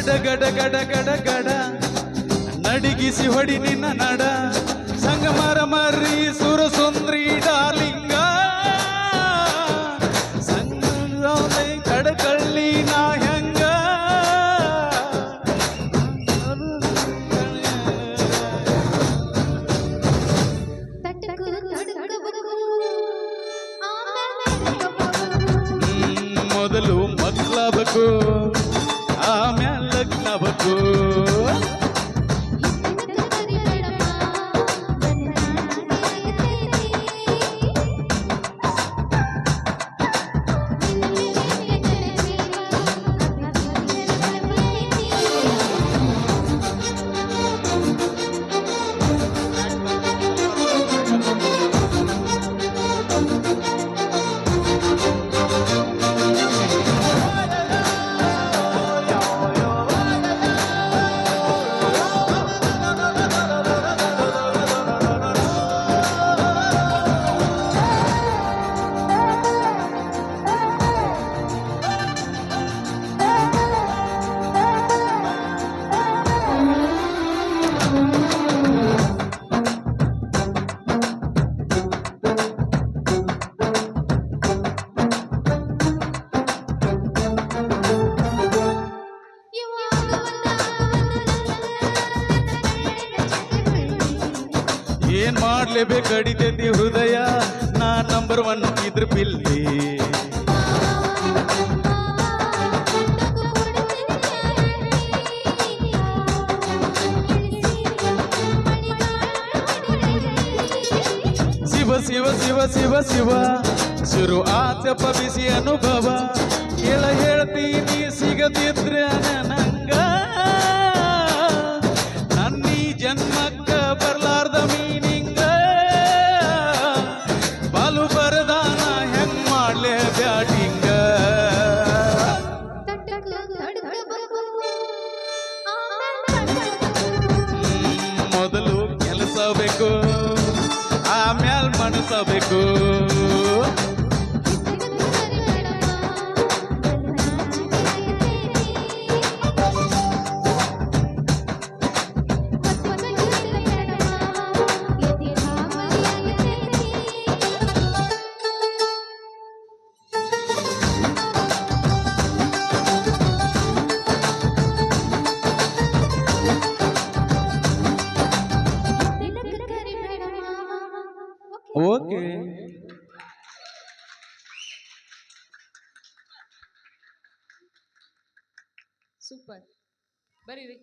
ಗಡ ಗಡ ಗಡ ಗಡ ಗಡ ನಡಿಗಿಸಿ ಹೊಡಿ ನಿನ್ನ ನಡ ಸಂಗಮರ ಮರ್ರಿ ಸುರ ಸುಂದ್ರಿ ಡಾರ್ಲಿಂಗ ಸಂಗಮೆ ಕಡಕಳ್ಳಿ ನಾ ಹೆಂಗ ಮೊದಲು ಮಕ್ಕಳಬೇಕು ಆಮ್ಯಾಲ ಲಗ್ನಬೇಕು ಏನ್ ಮಾಡ್ಲೇಬೇಕು ಕಡಿತೈತಿ ಹೃದಯ ನಾ ನಂಬರ್ 1 ಇದ್ರ ಪಿಲ್ಲಿ ಶಿವ ಶಿವ ಶಿವ ಶಿವ ಶಿವ ಶುರು ಆತಪ್ಪ ಬಿಸಿ ಅನುಭವ ಹೇಳ್ತೀನಿ ಸಿಗದಿದ್ರೆ ನಂಗ ನನ್ನೀ ಜನ್ಮಕ್ಕ ಬರ್ಲಾರ್ದ ಮೀನಿಂಗ ಬಾಲು ಬರದಾನ ಹೆಂಗ್ ಮಾಡ್ಲೆ ಬ್ಯಾಟಿಂಗ ಮೊದಲು ಕೆಲಸ ಬೇಕು ಆಮ್ಯಾಲ್ ಮನಸಬೇಕು ಓಕೆ ಸೂಪರ್ ಬರೀರಿ